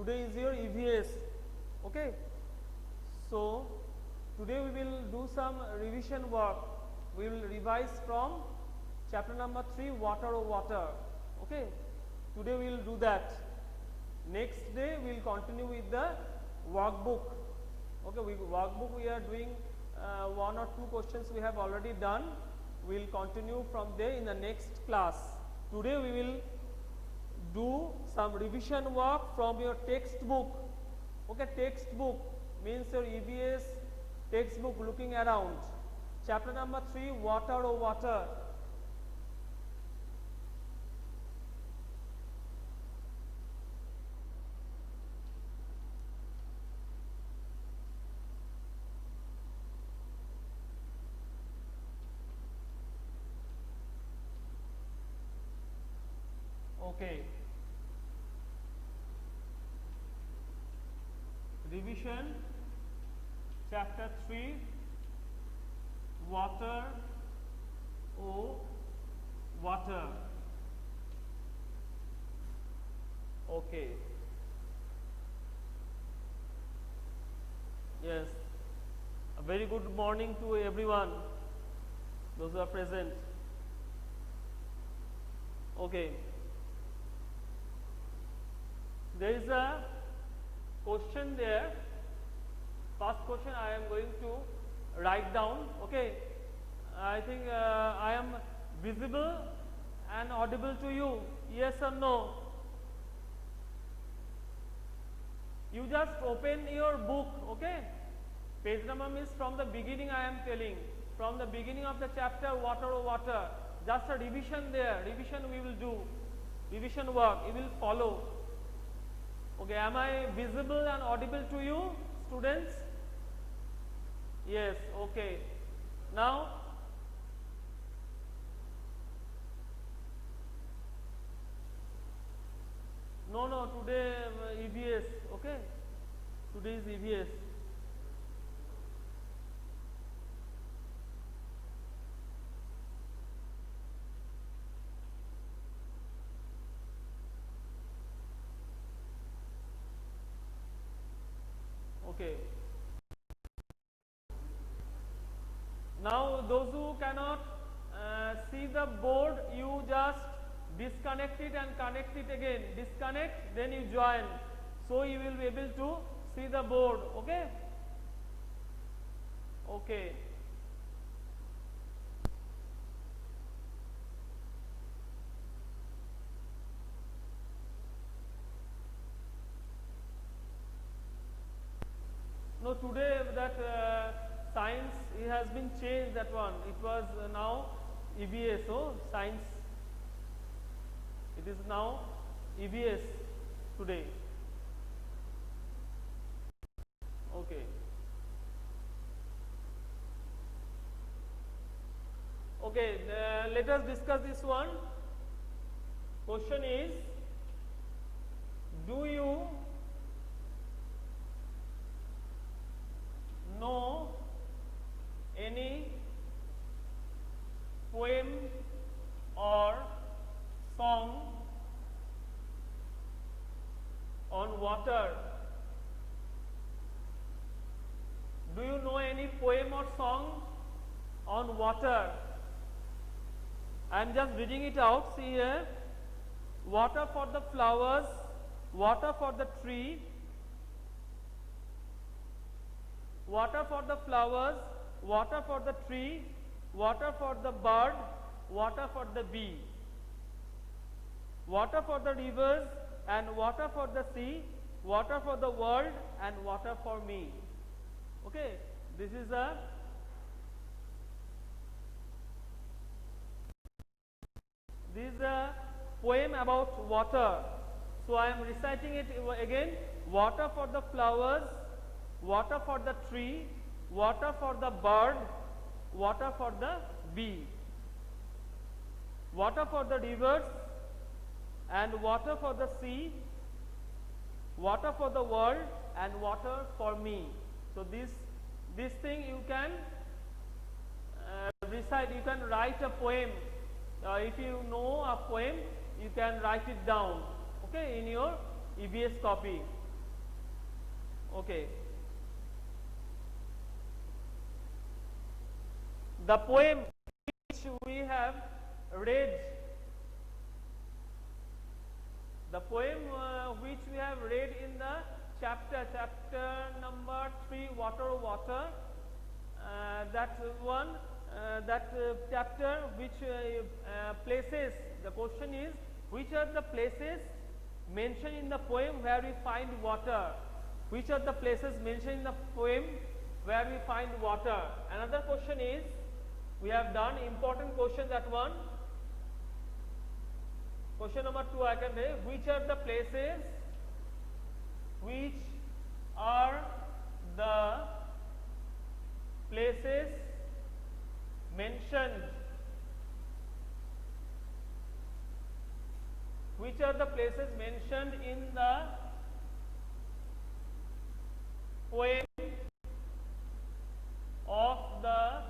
today is your EVS. Okay. So today we will do some revision work. We will revise from chapter number 3, water or water. Okay. Today we will do that. Next day we will continue with the workbook. Okay, workbook we are doing 1 or 2 questions we have already done. We will continue from there in the next class. Today we will do some revision work from your textbook. Okay, textbook means your EVS textbook, looking around. Chapter number 3, water or water. Okay. Revision chapter 3, water or water. Okay. Yes. A very good morning to everyone, those who are present. Okay. There is a question there. First question I am going to write down. Okay. I think I am visible and audible to you. Yes or no? You just open your book. Okay. Page number is from the beginning. I am telling from the beginning of the chapter, water or water. Just a revision there. Revision we will do. Revision work. You will follow. Okay, am I visible and audible to you, students? Yes, okay. Now, no, today EVS, okay? Today is EVS. Okay. Now those who cannot see the board, you just disconnect it and connect it again. Disconnect, then you join. So you will be able to see the board. Okay. Okay. No, today that science, it has been changed, that one. It was now EVS, so science. It is now EVS today. Okay. Okay, let us discuss this one. Question is, do you know any poem or song on water? Do you know any poem or song on water? I am just reading it out. See here, water for the flowers, water for the tree, water for the flowers, water for the tree, water for the bird, water for the bee, water for the rivers and water for the sea, water for the world and water for me. Okay, this is a poem about water. So I am reciting it again. Water for the flowers, water for the tree, water for the bird, water for the bee, water for the rivers and water for the sea, water for the world and water for me. So this thing you can recite, you can write a poem. If you know a poem, you can write it down, okay, in your EVS copy. Okay. The poem which we have read, the poem which we have read in the chapter number 3, Water, Water, that one, chapter which places, the question is, which are the places mentioned in the poem where we find water? Which are the places mentioned in the poem where we find water? Another question is, we have done important question, that one. Question number 2 I can say, which are the places, which are the places mentioned, which are the places mentioned in the poem of the,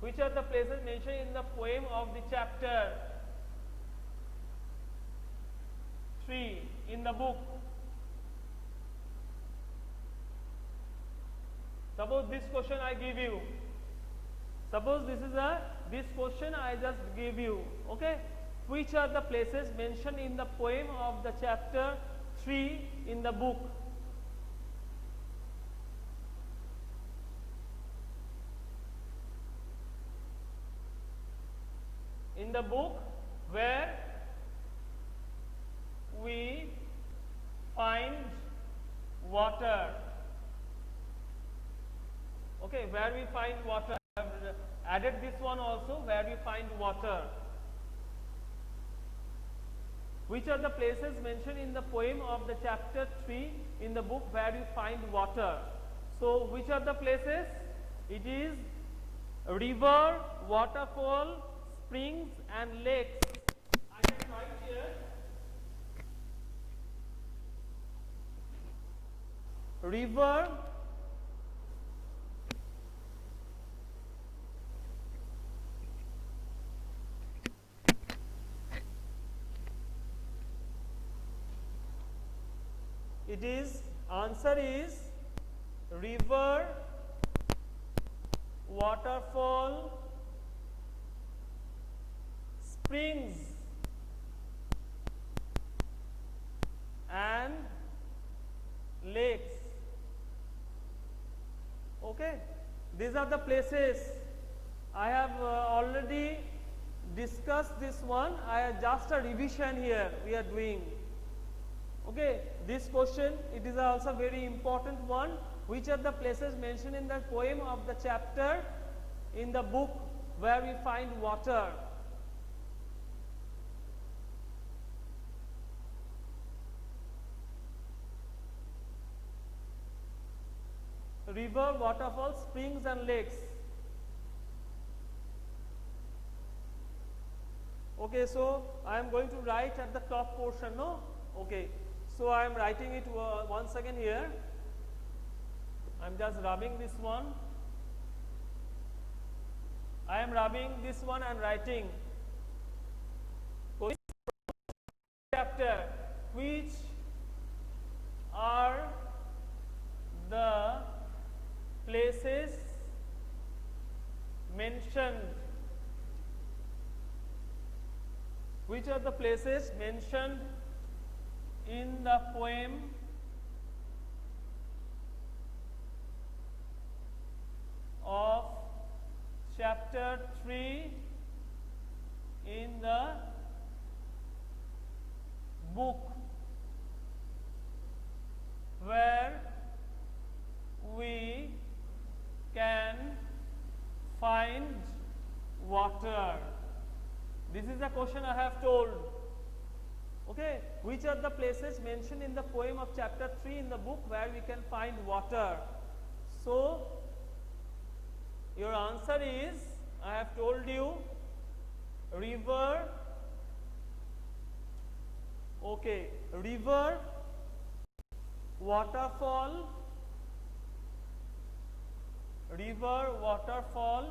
which are the places mentioned in the poem of the chapter 3 in the book? Suppose this question I give you. Suppose this question I just give you. Okay. Which are the places mentioned in the poem of the chapter 3 in the book? In the book where we find water. Okay, where we find water. I have added this one also, where we find water. Which are the places mentioned in the poem of the chapter 3 in the book where we find water? So, which are the places? It is river, waterfall, springs and lakes. I can write here river, it is, answer is river, waterfall, springs and lakes. Okay, these are the places. I have already discussed this one. I have just a revision here we are doing. Okay, this question, it is also very important one. Which are the places mentioned in the poem of the chapter in the book where we find water? River, waterfall, springs and lakes. Okay, so I am going to write at the top portion, no? Okay, so I am writing it once again here. I am just rubbing this one. I am rubbing this one and writing. Chapter, which are the places mentioned, which are the places mentioned in the poem of chapter 3 in the book where we can find water? This is the question I have told. Okay, which are the places mentioned in the poem of chapter 3 in the book where we can find water? So, your answer is, I have told you, river. Okay, river, waterfall, river, waterfall,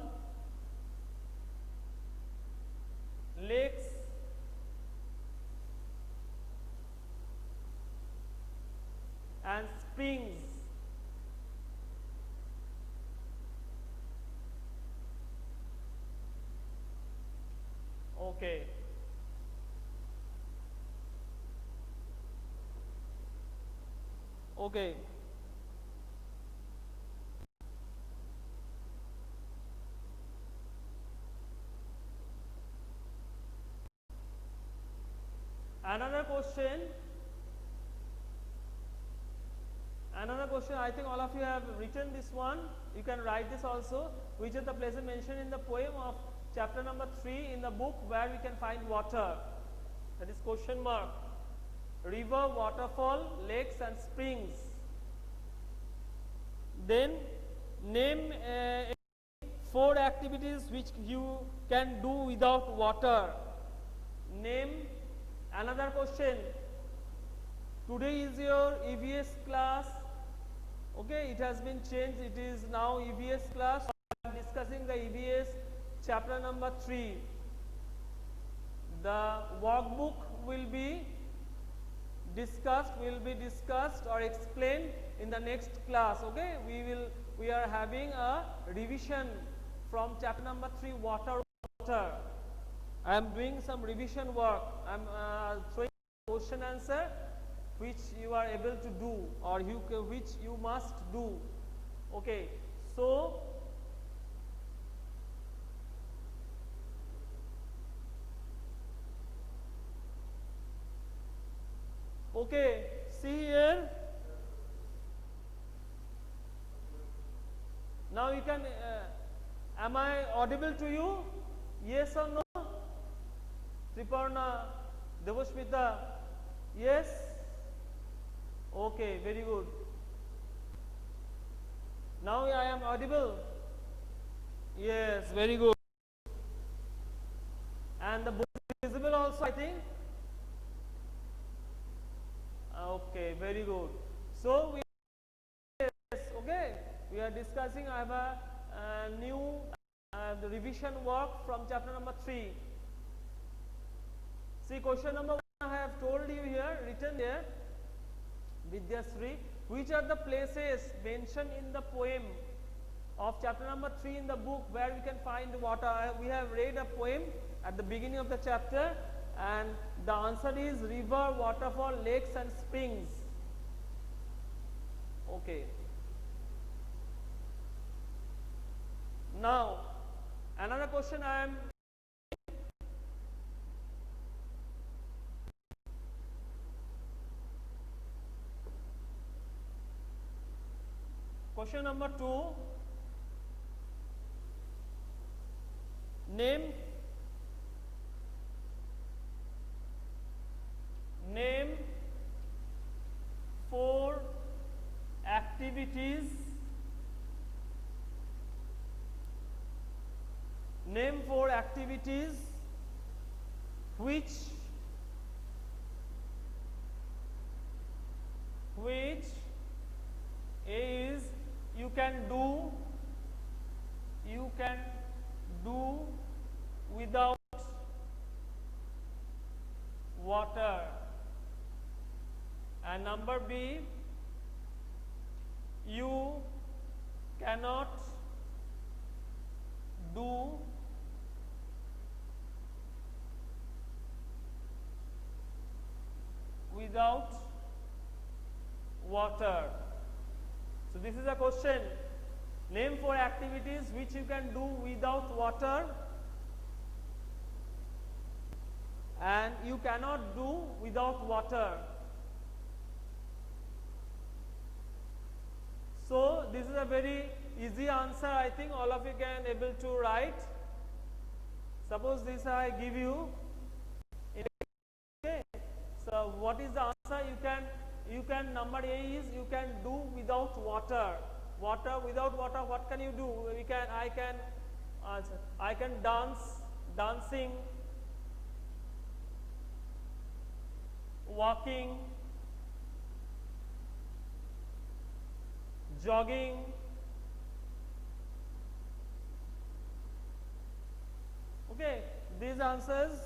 lakes springs. Okay. Okay. Another question. Another question, I think all of you have written this one. You can write this also. Which are the places mentioned in the poem of chapter number 3 in the book where we can find water? That is question mark. River, waterfall, lakes and springs. Then name 4 activities which you can do without water. Name. Another question. Today is your EVS class. Okay, it has been changed. It is now EVS class. I am discussing the EVS chapter number 3. The workbook will be discussed or explained in the next class. Okay, we are having a revision from chapter number 3, water. I am doing some revision work. I am throwing question answer which you are able to do or which you must do. Okay, so okay, see here. Now you can, am I audible to you? Yes or no? Triparna, Devasmita, yes? Okay, very good. Now I am audible? Yes, very good. And the book is visible also, I think? Okay, very good. So we okay, we are discussing. I have a new the revision work from chapter number 3. See, question number 1 I have told you here, written there, Vidyasri, which are the places mentioned in the poem of chapter number 3 in the book where we can find water. We have read a poem at the beginning of the chapter and the answer is river, waterfall, lakes and springs. Okay. Now, another question I am question number 2. Name 4 activities. Name 4 activities which is you can do without water. And number B, you cannot do without water. So this is a question. Name 4 activities which you can do without water and you cannot do without water. So this is a very easy answer. I think all of you can able to write. Suppose this I give you. Okay. So what is the answer? You can number A is you can do without water. Without water, what can you do? I can dancing, walking, jogging, okay, these answers.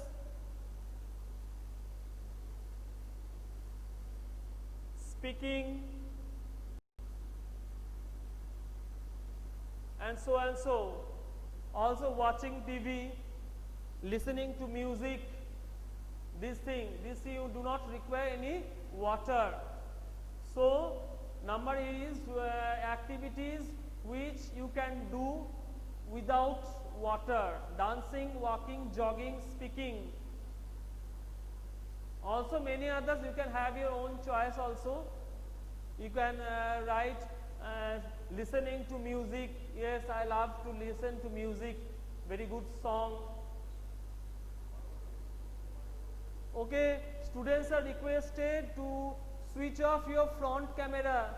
Speaking, and so and so. Also watching TV, listening to music, this you do not require any water. So number is activities which you can do without water: dancing, walking, jogging, speaking. Also many others, you can have your own choice also. You can write listening to music. Yes, I love to listen to music, very good song. Okay, students are requested to switch off your front camera.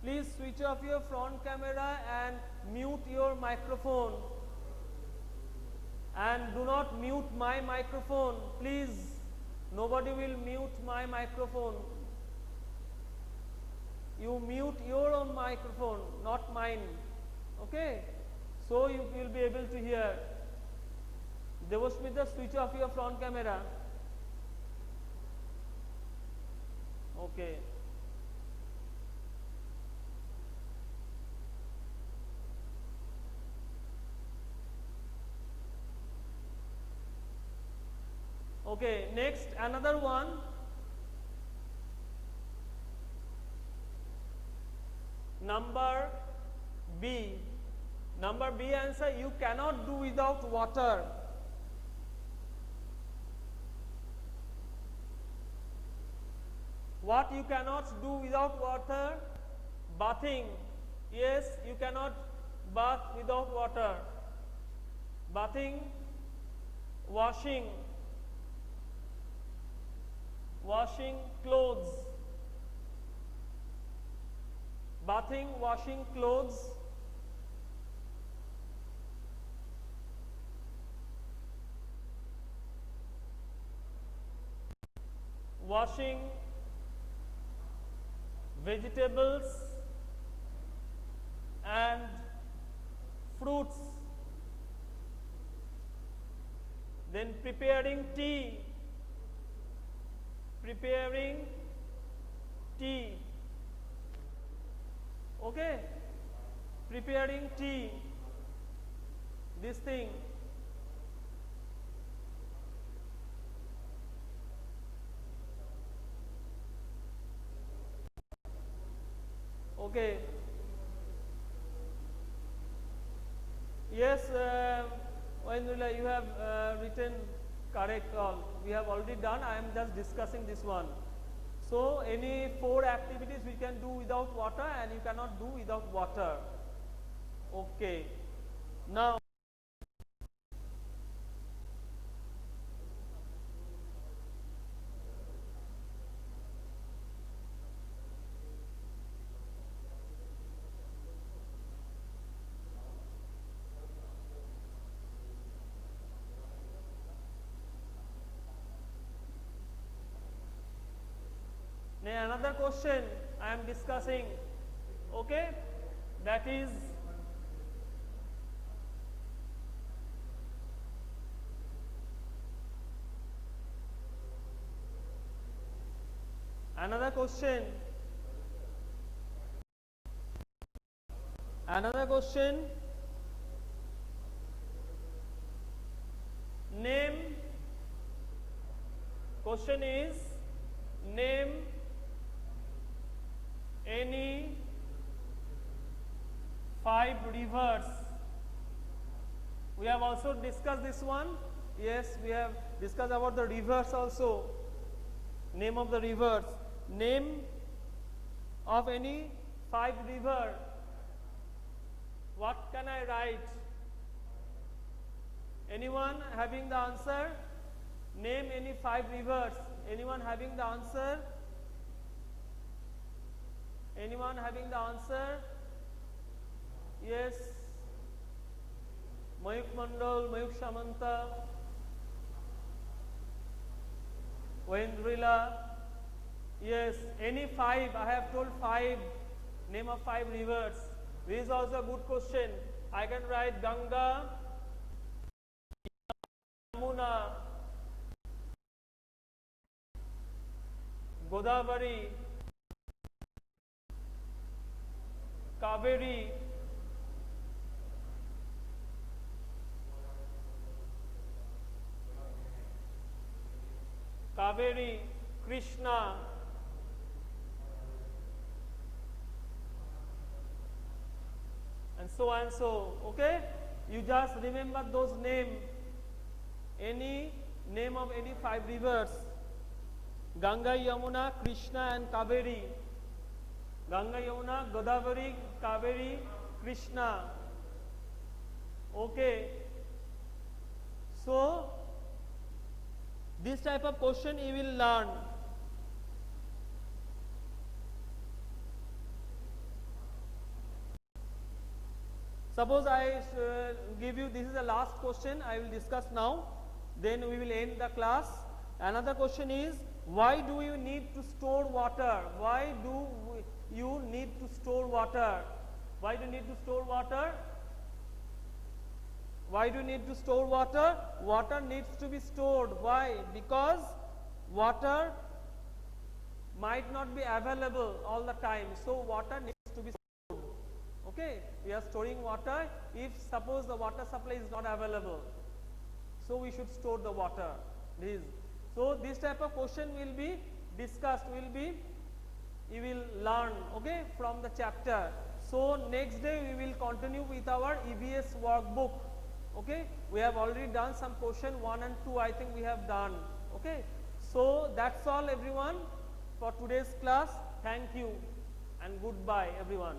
Please switch off your front camera and mute your microphone. And do not mute my microphone, please. Nobody will mute my microphone. You mute your own microphone, not mine. Okay? So you will be able to hear. Devasmita, switch off your front camera. Okay. Okay, next another one. Number B. Number B answer, you cannot do without water. What you cannot do without water? Bathing. Yes, you cannot bath without water. Bathing, washing clothes. Bathing, washing clothes. Washing vegetables and fruits. Then preparing tea. Okay, preparing tea, this thing. Okay. Yes, Wahendrila, you have written correct all. We have already done. I am just discussing this one. So any 4 activities we can do without water, and you cannot do without water. Okay. Now another question I am discussing. Okay, that is another question. Name. Question is, name any 5 rivers. We have also discussed this one. Yes, we have discussed about the rivers also. Name of the rivers. Name of any 5 river. What can I write? Anyone having the answer? Name any 5 rivers. Anyone having the answer? Anyone having the answer? Yes. Mayuk Mandal, Mayuk Samanta, Wahendrila. Yes, any 5. I have told 5. Name of 5 rivers. This is also a good question. I can write Ganga, Yamuna, Godavari, Kaveri, Kaveri, Krishna, and so and so. Okay, you just remember those names, any name of any 5 rivers: Ganga, Yamuna, Krishna and Kaveri. Ganga, Yamuna, Godavari, Kaveri, Krishna. Okay, so this type of question you will learn. Suppose I give you, this is the last question I will discuss now, then we will end the class. Another question is, why do you need to store water? Why do you need to store water? Why do you need to store water? Why do you need to store water? Water needs to be stored. Why? Because water might not be available all the time. So water needs to be stored. Okay, we are storing water if suppose the water supply is not available. So we should store the water. So this type of question will be discussed, you will learn, okay, from the chapter. So next day we will continue with our EVS workbook. Okay, we have already done some question 1 and 2, I think we have done. Okay, so that's all everyone for today's class. Thank you and goodbye everyone.